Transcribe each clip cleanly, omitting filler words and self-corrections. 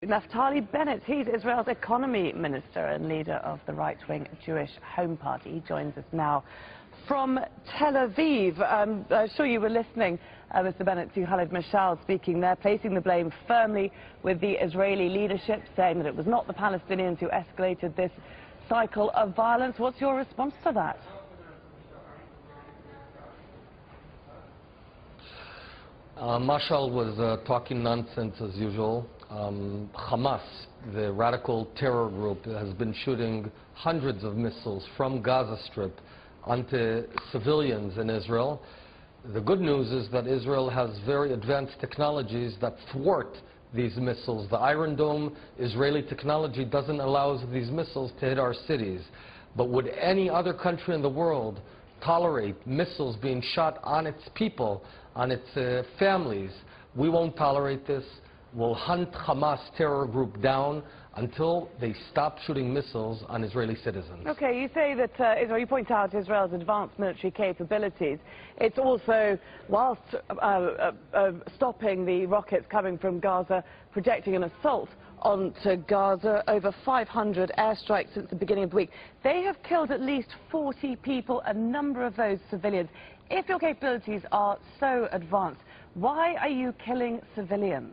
Naftali Bennett, he's Israel's economy minister and leader of the right-wing Jewish Home Party. He joins us now from Tel Aviv. I'm sure you were listening, Mr. Bennett, to Khalid Mashal speaking there, placing the blame firmly with the Israeli leadership, saying that it was not the Palestinians who escalated this cycle of violence. What's your response to that? Mashal was talking nonsense as usual. Hamas, the radical terror group, has been shooting hundreds of missiles from Gaza Strip onto civilians in Israel. The good news is that Israel has very advanced technologies that thwart these missiles. The Iron Dome Israeli technology doesn't allow these missiles to hit our cities. But would any other country in the world tolerate missiles being shot on its people, on its families? We won't tolerate this. We'll hunt Hamas terror group down until they stop shooting missiles on Israeli citizens. Okay, you say that, you point out Israel's advanced military capabilities. It's also, whilst stopping the rockets coming from Gaza, projecting an assault onto Gaza, over 500 airstrikes since the beginning of the week. They have killed at least 40 people, a number of those civilians. If your capabilities are so advanced, why are you killing civilians?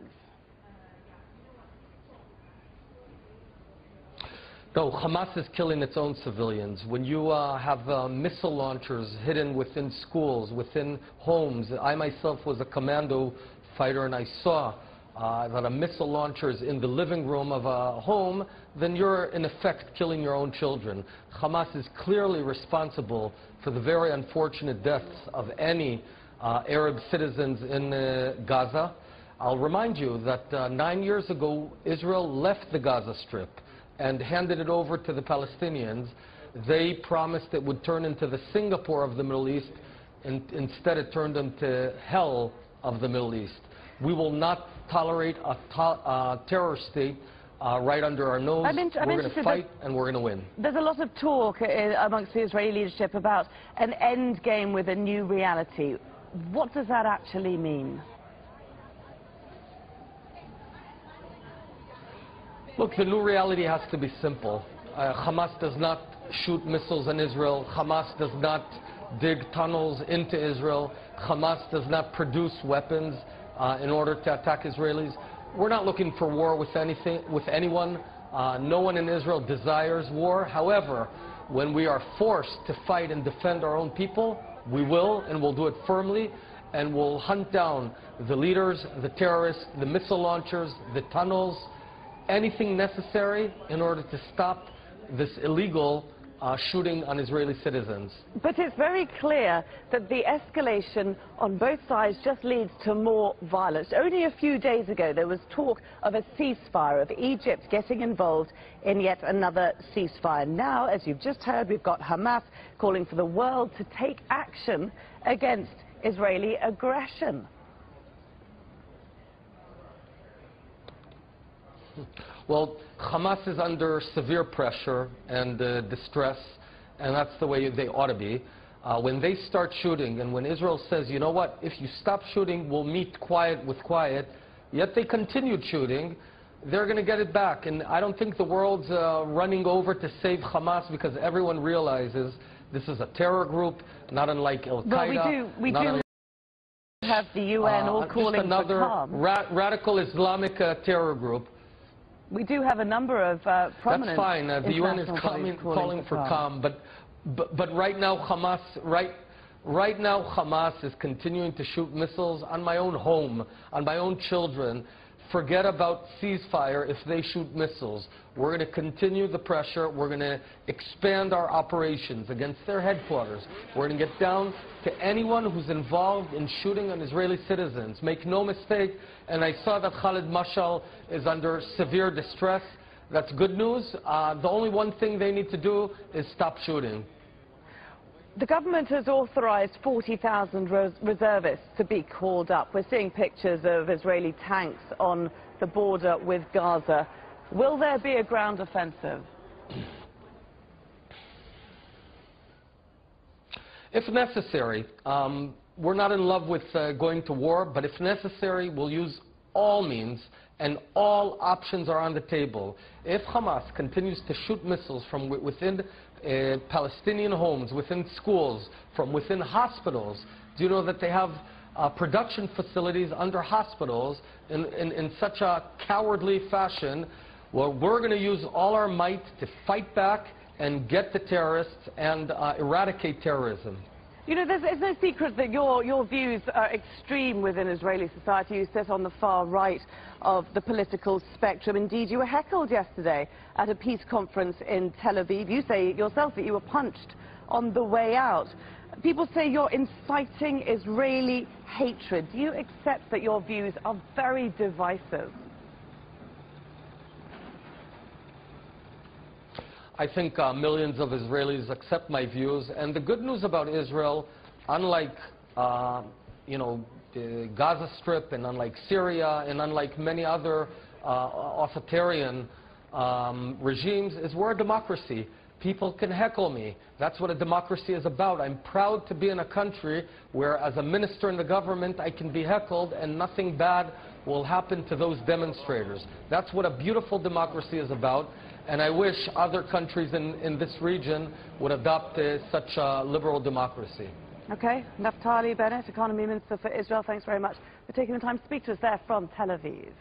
No, Hamas is killing its own civilians. When you have missile launchers hidden within schools, within homes, I myself was a commando fighter and I saw that a missile launcher is in the living room of a home, then you're in effect killing your own children. Hamas is clearly responsible for the very unfortunate deaths of any Arab citizens in Gaza. I'll remind you that 9 years ago, Israel left the Gaza Strip and handed it over to the Palestinians. They promised it would turn into the Singapore of the Middle East, and instead it turned into hell of the Middle East. We will not tolerate a terror state right under our nose. We're going to fight and we're going to win. There's a lot of talk amongst the Israeli leadership about an end game with a new reality. What does that actually mean? Look, the new reality has to be simple. Hamas does not shoot missiles in Israel. Hamas does not dig tunnels into Israel. Hamas does not produce weapons in order to attack Israelis. We're not looking for war with anyone. No one in Israel desires war. However, when we are forced to fight and defend our own people, we will, and we'll do it firmly, and we'll hunt down the leaders, the terrorists, the missile launchers, the tunnels, anything necessary in order to stop this illegal shooting on Israeli citizens. But it's very clear that the escalation on both sides just leads to more violence. Only a few days ago there was talk of a ceasefire, of Egypt getting involved in yet another ceasefire. Now, as you've just heard, we've got Hamas calling for the world to take action against Israeli aggression. Well, Hamas is under severe pressure and distress, and that's the way they ought to be. When they start shooting, and when Israel says, you know what, if you stop shooting, we'll meet quiet with quiet, yet they continued shooting, they're going to get it back. And I don't think the world's running over to save Hamas, because everyone realizes this is a terror group, not unlike Al-Qaeda. Well, we do have the UN all calling for calm. Just another radical Islamic terror group. We do have a number of prominent. That's fine. The UN is calling for calm, but right now Hamas is continuing to shoot missiles on my own home, on my own children. Forget about ceasefire if they shoot missiles. We're going to continue the pressure. We're going to expand our operations against their headquarters. We're going to get down to anyone who's involved in shooting on Israeli citizens. Make no mistake, and I saw that Khalid Mashal is under severe distress. That's good news. The only one thing they need to do is stop shooting. The government has authorized 40,000 reservists to be called up. We're seeing pictures of Israeli tanks on the border with Gaza. Will there be a ground offensive? If necessary. We're not in love with going to war, but if necessary, we'll use all means, and all options are on the table. If Hamas continues to shoot missiles from within Palestinian homes, within schools, from within hospitals, do you know that they have production facilities under hospitals in such a cowardly fashion? Well, we're going to use all our might to fight back and get the terrorists and eradicate terrorism. You know, there's no secret that your views are extreme within Israeli society. You sit on the far right of the political spectrum. Indeed, you were heckled yesterday at a peace conference in Tel Aviv. You say yourself that you were punched on the way out. People say you're inciting Israeli hatred. Do you accept that your views are very divisive? I think millions of Israelis accept my views, and the good news about Israel, unlike the Gaza Strip, and unlike Syria, and unlike many other authoritarian regimes, is we're a democracy. People can heckle me. That's what a democracy is about. I'm proud to be in a country where, as a minister in the government, I can be heckled and nothing bad will happen to those demonstrators. That's what a beautiful democracy is about. And I wish other countries in this region would adopt such a liberal democracy. Okay. Naftali Bennett, Economy Minister for Israel, thanks very much for taking the time to speak to us there from Tel Aviv.